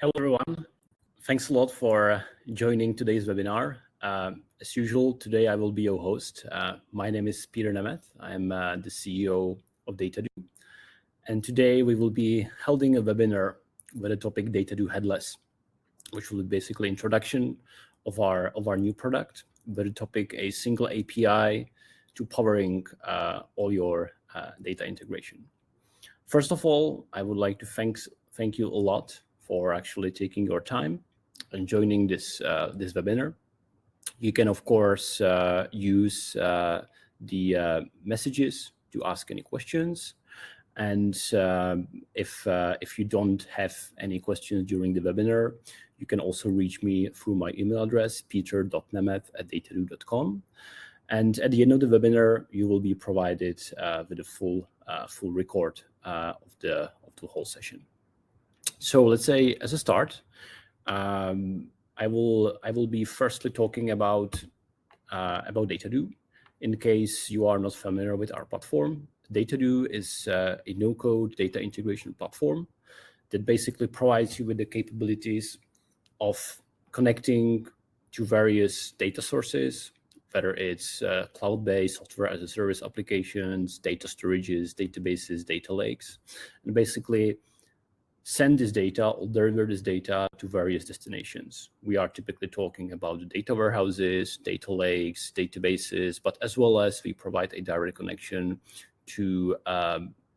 Hello, everyone. Thanks a lot for joining today's webinar. As usual, today I will be your host. My name is Petr Nemeth. I'm the CEO of Dataddo. And today we will be holding a webinar with the topic Dataddo Headless, which will be basically introduction of our new product, with the topic a single API to powering all your data integration. First of all, I would like to thank you a lot for actually taking your time and joining this webinar. You can, of course, use the messages to ask any questions. And if you don't have any questions during the webinar, you can also reach me through my email address, peter.nemeth@dataddo.com. And at the end of the webinar, you will be provided with a full record of the whole session. So let's say as a start, I will be firstly talking about Dataddo. In case you are not familiar with our platform, Dataddo is a no-code data integration platform that basically provides you with the capabilities of connecting to various data sources, whether it's cloud-based software as a service applications, data storages, databases, data lakes, and basically send this data or deliver this data to various destinations. We are typically talking about the data warehouses, data lakes, databases, but as well as we provide a direct connection to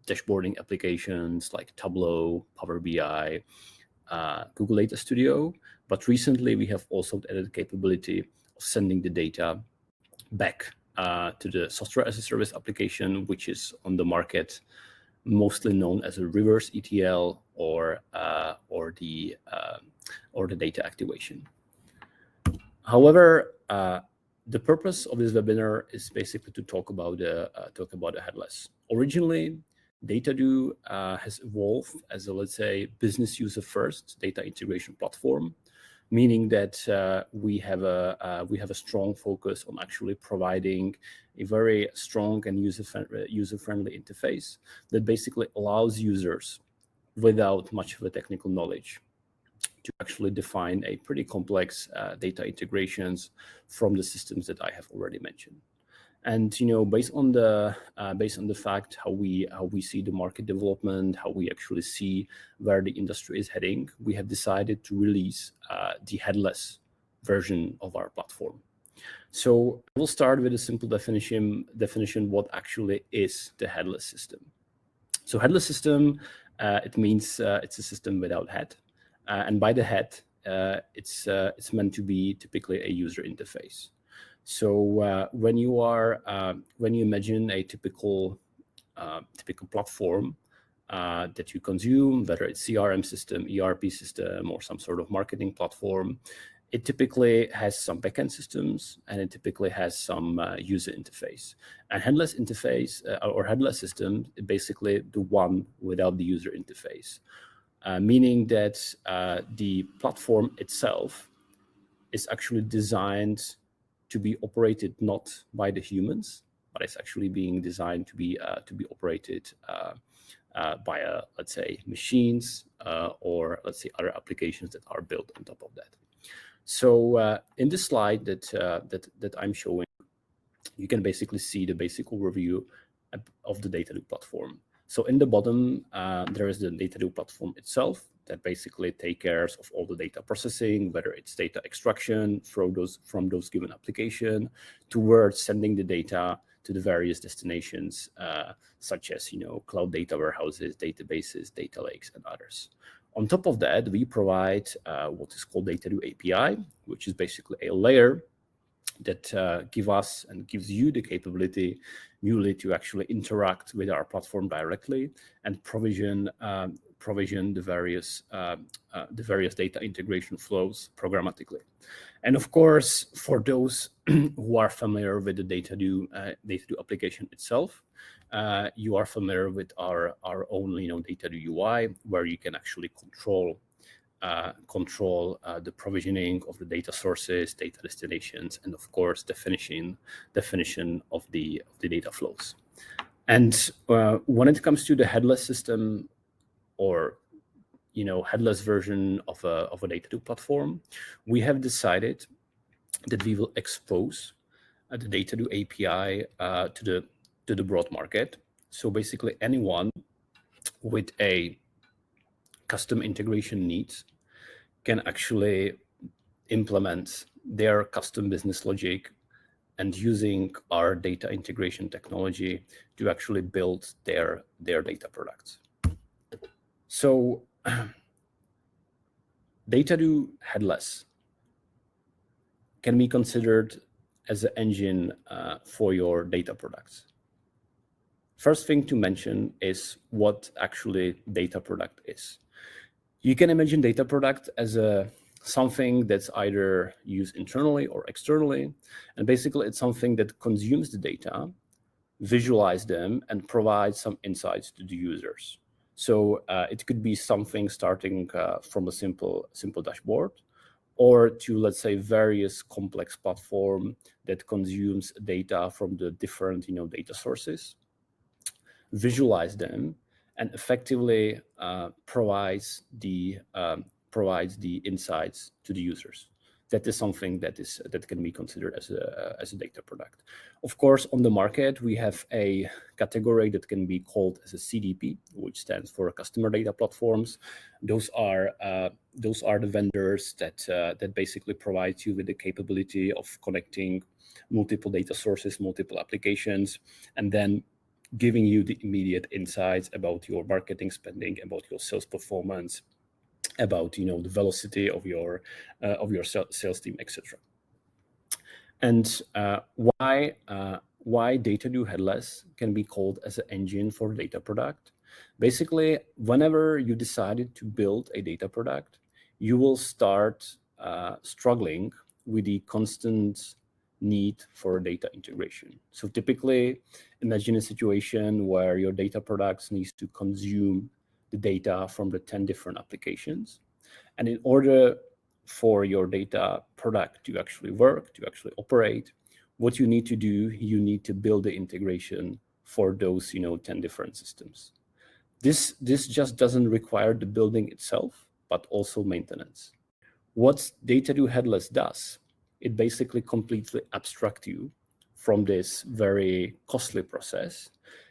dashboarding applications like Tableau, Power BI, Google Data Studio. But recently we have also added the capability of sending the data back to the software as a service application, which is on the market, mostly known as a reverse ETL or the data activation. However, the purpose of this webinar is basically to talk about the headless. Originally, Dataddo has evolved as a, let's say, business user first data integration platform, meaning that we have a strong focus on actually providing a very strong and user-friendly interface that basically allows users without much of a technical knowledge to actually define a pretty complex data integrations from the systems that I have already mentioned. And based on the fact how we see the market development, how we actually see where the industry is heading, we have decided to release the headless version of our platform. So we'll start with a simple definition what actually is the headless system. So headless system, it means it's a system without head, and by the head, it's meant to be typically a user interface. So when you imagine a typical platform that you consume, whether it's CRM system, ERP system, or some sort of marketing platform, it typically has some backend systems and it typically has some user interface. And headless interface or headless system is basically the one without the user interface, meaning that the platform itself is actually designed to be operated not by the humans, but it's actually being designed to be operated by let's say machines or let's say other applications that are built on top of that. So in this slide that I'm showing, you can basically see the basic overview of the Dataddo platform. So in the bottom, there is the Dataddo platform itself that basically takes care of all the data processing, whether it's data extraction from those given application towards sending the data to the various destinations, such as cloud data warehouses, databases, data lakes, and others. On top of that, we provide what is called Dataddo API, which is basically a layer that gives you the capability newly to actually interact with our platform directly and provision the various data integration flows programmatically. And of course, for those who are familiar with the Dataddo application itself, you are familiar with our own Dataddo UI, where you can actually control the provisioning of the data sources, data destinations, and of course definition of the data flows. And when it comes to the headless system, or headless version of a Dataddo platform, we have decided that we will expose the Dataddo API to the broad market. So basically, anyone with a custom integration needs can actually implement their custom business logic and using our data integration technology to actually build their data products. So Dataddo Headless can be considered as an engine for your data products. First thing to mention is what actually data product is. You can imagine data product as something that's either used internally or externally. And basically, it's something that consumes the data, visualize them, and provide some insights to the users. So it could be something starting from a simple dashboard, or to, let's say, various complex platform that consumes data from the different data sources, visualize them, and effectively provides the insights to the users. That is something that can be considered as a data product. Of course, on the market, we have a category that can be called as a CDP, which stands for Customer Data Platforms. Those are the vendors that basically provide you with the capability of connecting multiple data sources, multiple applications, and then giving you the immediate insights about your marketing spending, about your sales performance, about the velocity of your sales team, etc. And why Dataddo Headless can be called as an engine for data product? Basically, whenever you decided to build a data product, you will start struggling with the constant need for data integration. So typically, imagine a situation where your data products needs to consume the data from the 10 different applications. And in order for your data product to actually work, to actually operate, what you need to do, you need to build the integration for those 10 different systems. This just doesn't require the building itself, but also maintenance. What Dataddo Headless does, it basically completely abstracts you from this very costly process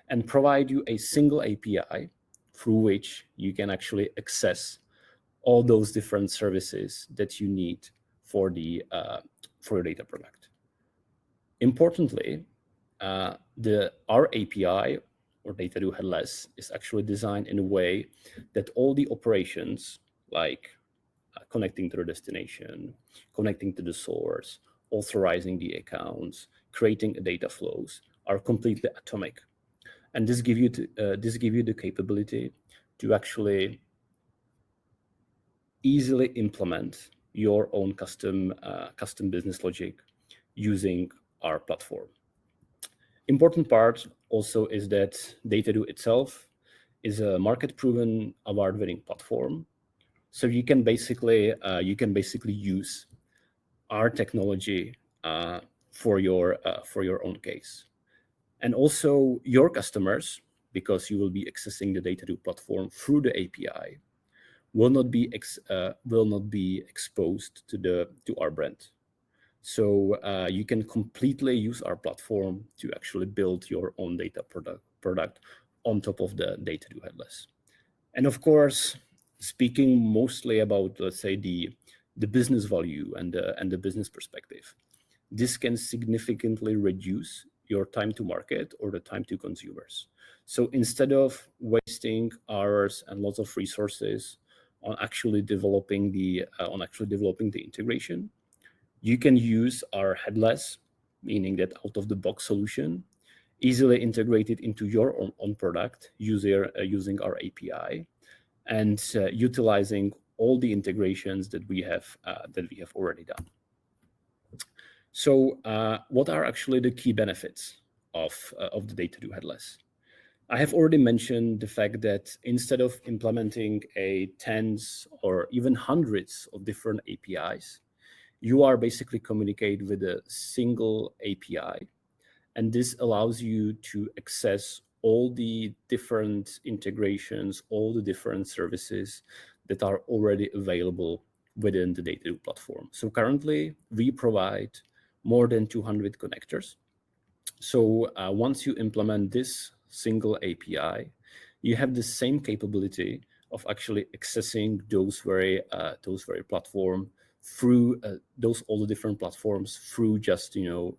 and provide you a single API through which you can actually access all those different services that you need for your data product. Importantly, our API or Dataddo Headless is actually designed in a way that all the operations like connecting to the destination, connecting to the source, authorizing the accounts, creating data flows are completely atomic. And this give you the capability to actually easily implement your own custom business logic using our platform. Important part also is that Dataddo itself is a market-proven, award-winning platform. So you can basically use our technology for your own case, and also your customers, because you will be accessing the Dataddo platform through the API, will not be exposed to our brand. So you can completely use our platform to actually build your own data product on top of the Dataddo Headless. And of course, speaking mostly about, let's say, the business value and the business perspective, this can significantly reduce your time to market or the time to consumers. So instead of wasting hours and lots of resources on actually developing the integration, you can use our headless, meaning that out-of-the-box solution, easily integrated into your own product using our API, and utilizing all the integrations that we have already done. So what are actually the key benefits of the Dataddo Headless? I have already mentioned the fact that instead of implementing tens or even hundreds of different APIs, you are basically communicate with a single API, and this allows you to access all the different integrations, all the different services that are already available within the Dataddo platform. So currently, we provide more than 200 connectors. So once you implement this single API, you have the same capability of actually accessing those very platform through all the different platforms through just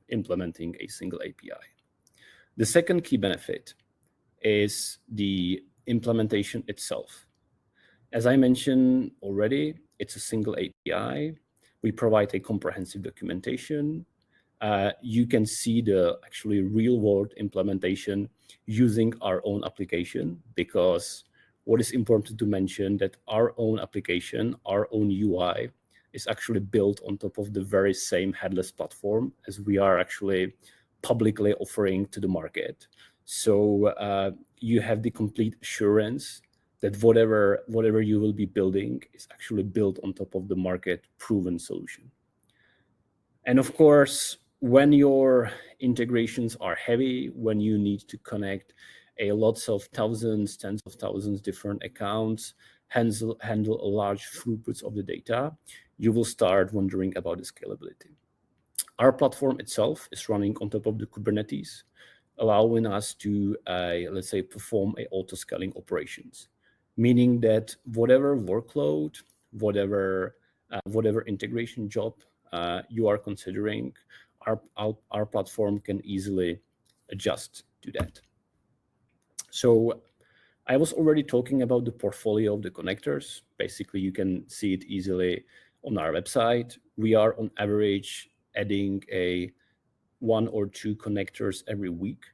implementing a single API. The second key benefit is the implementation itself. As I mentioned already, it's a single API. We provide a comprehensive documentation. You can see the actually real-world implementation using our own application, because what is important to mention that our own application, our own UI, is actually built on top of the very same headless platform as we are actually publicly offering to the market. So you have the complete assurance that whatever you will be building is actually built on top of the market proven solution. And of course, when your integrations are heavy, when you need to connect lots of thousands, tens of thousands different accounts, handle a large throughputs of the data, you will start wondering about the scalability. Our platform itself is running on top of the Kubernetes, allowing us to, let's say, perform auto-scaling operations, meaning that whatever workload, whatever integration job you are considering, our platform can easily adjust to that. So I was already talking about the portfolio of the connectors. Basically, you can see it easily on our website. We are on average adding one or two connectors every week.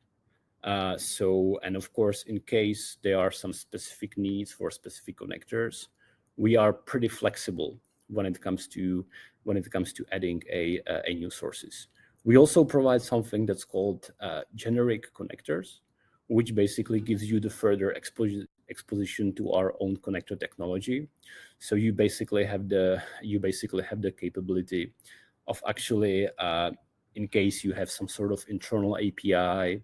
And of course, in case there are some specific needs for specific connectors, we are pretty flexible when it comes to adding a new sources. We also provide something that's called generic connectors, which basically gives you the further exposition to our own connector technology. So you basically have the capability of actually, in case you have some sort of internal API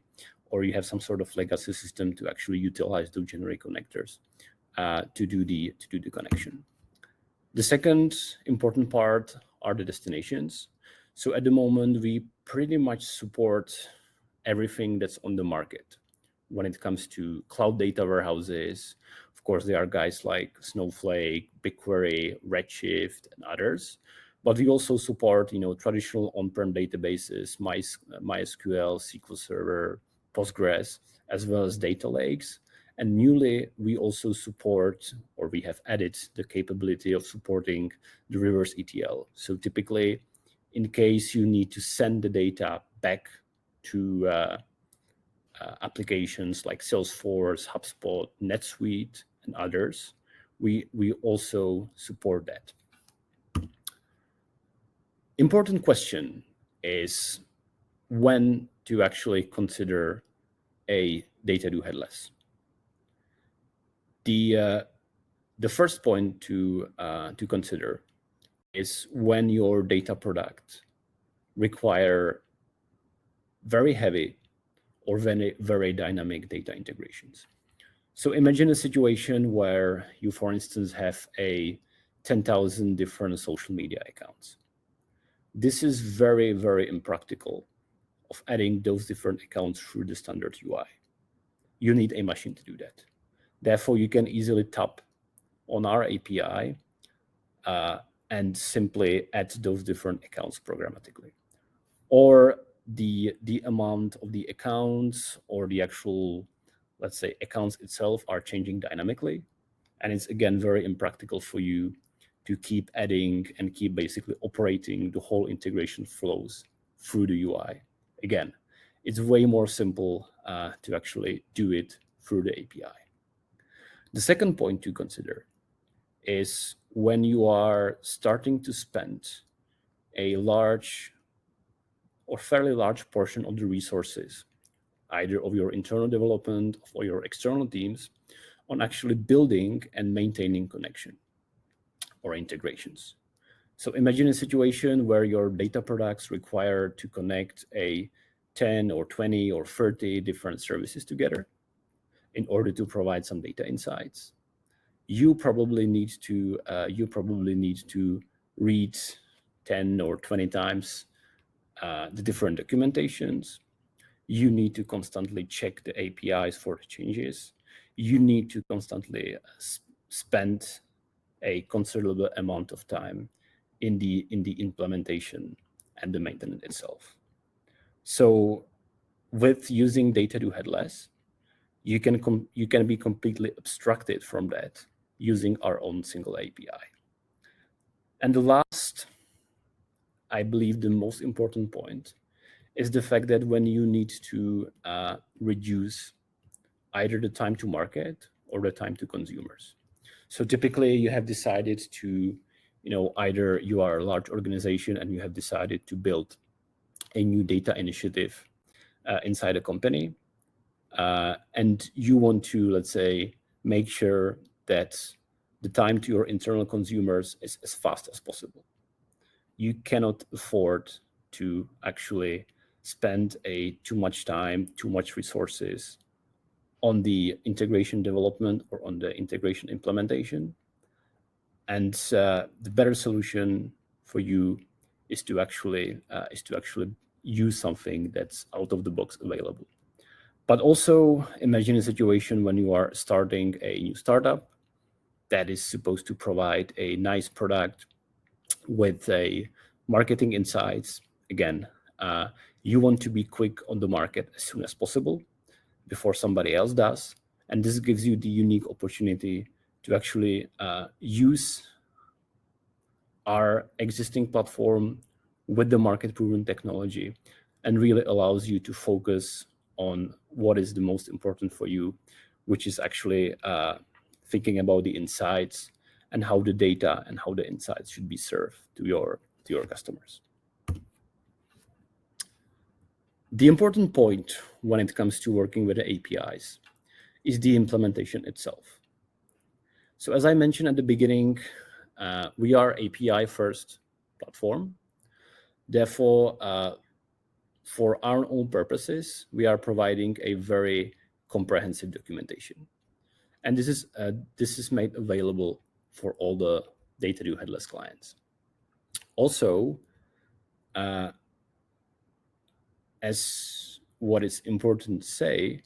or you have some sort of legacy system, to actually utilize those generic connectors to do the connection. The second important part are the destinations. So at the moment, we pretty much support everything that's on the market. When it comes to cloud data warehouses, of course, there are guys like Snowflake, BigQuery, Redshift, and others. But we also support, traditional on-prem databases, MySQL, SQL Server, Postgres, as well as data lakes. And newly, we also support, or we have added the capability of supporting the reverse ETL. So typically, in case you need to send the data back to applications like Salesforce, HubSpot, NetSuite, and others, we also support that. Important question is when to actually consider a Dataddo headless. The first point to consider is when your data product require very heavy or very dynamic data integrations. So imagine a situation where you, for instance, have 10,000 different social media accounts. This is very, very impractical of adding those different accounts through the standard UI. You need a machine to do that. Therefore, you can easily tap on our API and simply add those different accounts programmatically. Or the amount of the accounts or the actual, let's say, accounts itself are changing dynamically. And it's, again, very impractical for you to keep adding and keep basically operating the whole integration flows through the UI. Again, it's way more simple to actually do it through the API. The second point to consider is when you are starting to spend a large or fairly large portion of the resources, either of your internal development or your external teams, on actually building and maintaining connection or integrations. So imagine a situation where your data products require to connect 10 or 20 or 30 different services together. in order to provide some data insights, you probably need to read 10 or 20 times the different documentations. You need to constantly check the APIs for the changes. You need to constantly spend a considerable amount of time in the implementation and the maintenance itself. So with using Dataddo Headless, you can be completely abstracted from that using our own single API. And the last, I believe the most important point, is the fact that when you need to reduce either the time to market or the time to consumers. So typically you have decided to, either you are a large organization and you have decided to build a new data initiative inside a company, and you want to, let's say, make sure that the time to your internal consumers is as fast as possible. You cannot afford to actually spend too much time, too much resources on the integration development or on the integration implementation. And the better solution for you is to actually use something that's out of the box available. But also imagine a situation when you are starting a new startup that is supposed to provide a nice product with a marketing insights. Again, you want to be quick on the market as soon as possible before somebody else does. And this gives you the unique opportunity to actually use our existing platform with the market proven technology, and really allows you to focus on what is the most important for you, which is actually thinking about the insights and how the data and how the insights should be served to your customers. The important point when it comes to working with the APIs is the implementation itself. So as I mentioned at the beginning, we are API first platform. Therefore, for our own purposes, we are providing a very comprehensive documentation. And this is made available for all the Dataddo Headless clients. Also, as what is important to say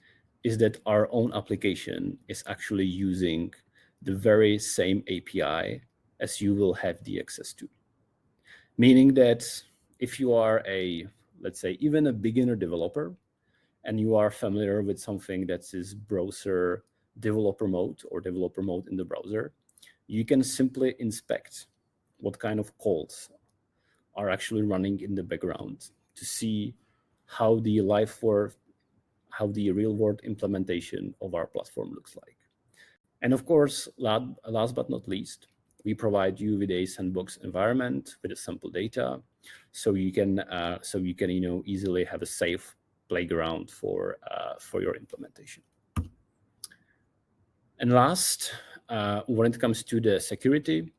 is that our own application is actually using the very same API as you will have the access to. Meaning that if you are let's say, even a beginner developer, and you are familiar with something that is browser developer mode or developer mode in the browser, you can simply inspect what kind of calls are actually running in the background to see how the real world implementation of our platform looks like. And of course, last but not least, we provide you with a sandbox environment with a sample data, so you can easily have a safe playground for your implementation. And last, when it comes to the security,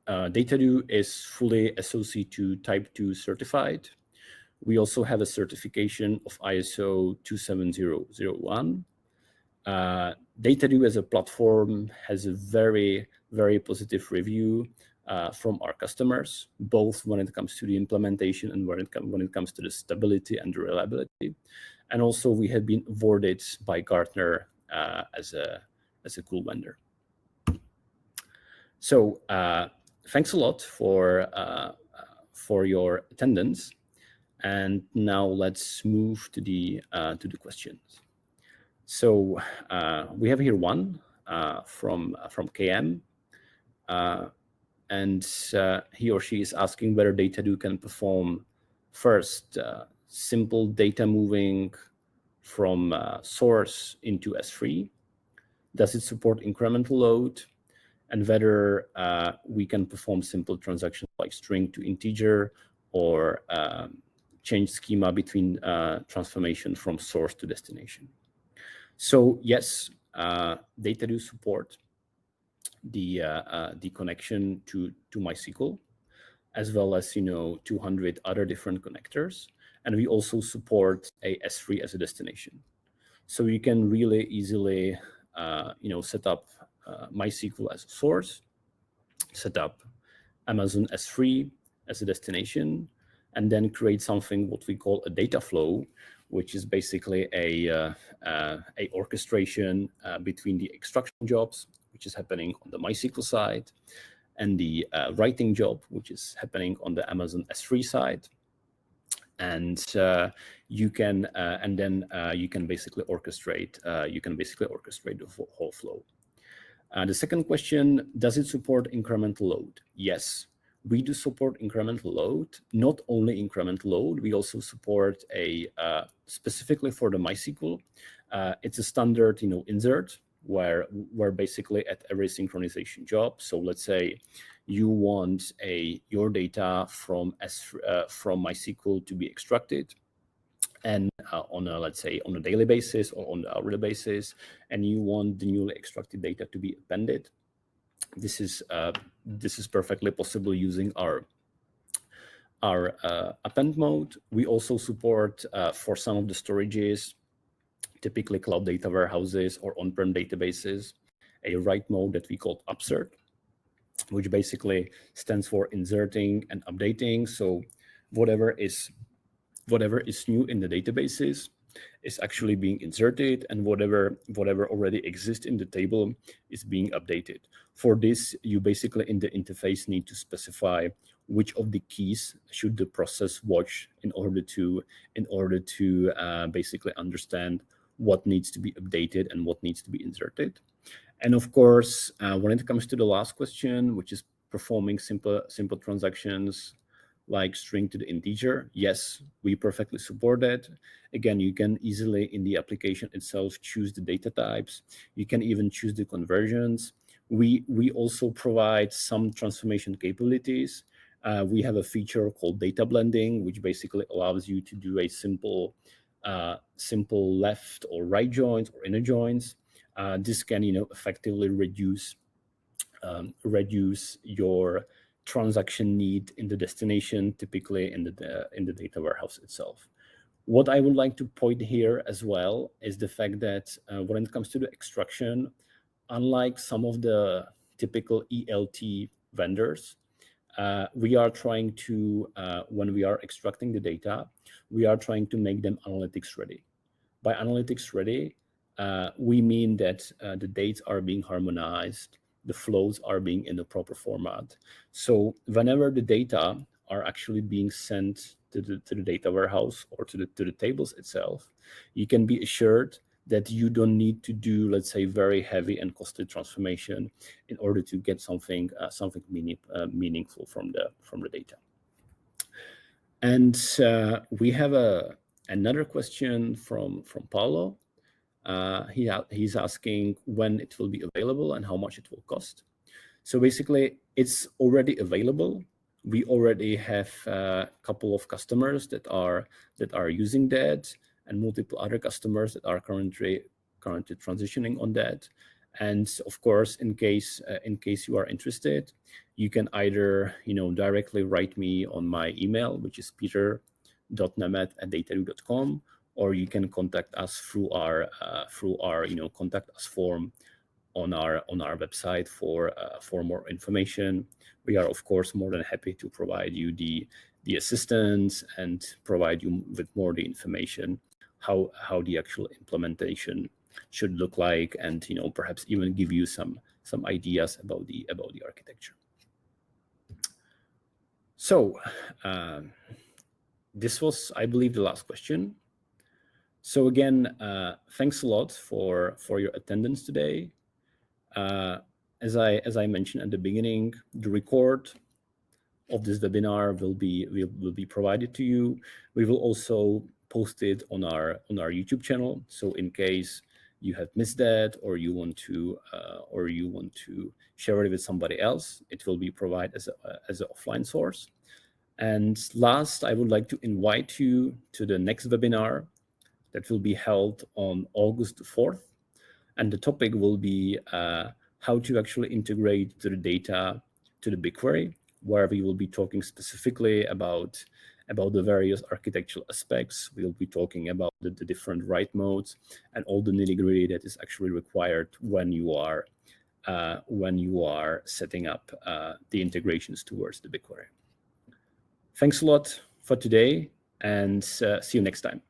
Dataddo is fully SOC 2 Type 2 certified. We also have a certification of ISO 27001. Dataddo as a platform has a very, very positive review from our customers, both when it comes to the implementation and when it comes to the stability and the reliability. And also we have been awarded by Gartner as a cool vendor. So thanks a lot for your attendance. And now let's move to the questions. So we have here one from KM, and he or she is asking whether Dataddo can perform first simple data moving from source into S3. Does it support incremental load? And whether we can perform simple transactions like string to integer or change schema between transformation from source to destination. So yes, Dataddo support the connection to MySQL, as well as 200 other different connectors, and we also support a S3 as a destination. So you can really easily, set up MySQL as a source, set up Amazon S3 as a destination, and then create something what we call a data flow, which is basically a orchestration between the extraction jobs, which is happening on the MySQL side, and the writing job, which is happening on the Amazon S3 side. And you can basically orchestrate the whole flow. The second question, does it support incremental load? Yes, we do support incremental load. Not only incremental load, we also support specifically for the MySQL. It's a standard, insert where basically at every synchronization job. So let's say you want your data from MySQL to be extracted, and on a daily basis or on an hourly basis, and you want the newly extracted data to be appended. This is perfectly possible using our append mode. We also support for some of the storages, typically cloud data warehouses or on-prem databases, a write mode that we call upsert, which basically stands for inserting and updating. So whatever is new in the databases is actually being inserted, and whatever already exists in the table is being updated. For this, you basically in the interface need to specify which of the keys should the process watch in order to basically understand what needs to be updated and what needs to be inserted. And of course, when it comes to the last question, which is performing simple transactions like string to the integer, yes, we perfectly support that. Again, you can easily in the application itself choose the data types. You can even choose the conversions. We also provide some transformation capabilities. We have a feature called data blending, which basically allows you to do a simple left or right joins or inner joins. This can effectively reduce your transaction need in the destination, typically in the data warehouse itself. What I would like to point here as well is the fact that when it comes to the extraction, unlike some of the typical ELT vendors, we are trying to, when we are extracting the data, we are trying to make them analytics ready. By analytics ready, we mean that the dates are being harmonized, the flows are being in the proper format. So whenever the data are actually being sent to the data warehouse or to the tables itself, you can be assured that you don't need to do, let's say, very heavy and costly transformation in order to get something meaningful from the data. And we have another question from Paulo. He's asking when it will be available and how much it will cost. So basically, it's already available. We already have a couple of customers that are using that, and multiple other customers that are currently transitioning on that. And of course, in case you are interested, you can either directly write me on my email, which is peter.nemeth@dataddo.com, or you can contact us through our contact us form on our website for more information. We are of course more than happy to provide you the assistance and provide you with more the information how the actual implementation should look like, and perhaps even give you some ideas about the architecture. So this was, I believe, the last question. So again, thanks a lot for your attendance today. As I mentioned at the beginning, the record of this webinar will be provided to you. We will also post it on our YouTube channel. So in case you have missed that, or you want to share it with somebody else, it will be provided as an offline source. And last, I would like to invite you to the next webinar that will be held on August 4th. And the topic will be how to actually integrate the data to the BigQuery, where we will be talking specifically about about the various architectural aspects. We'll be talking about the different write modes and all the nitty-gritty that is actually required when you are setting up the integrations towards the BigQuery. Thanks a lot for today, and see you next time.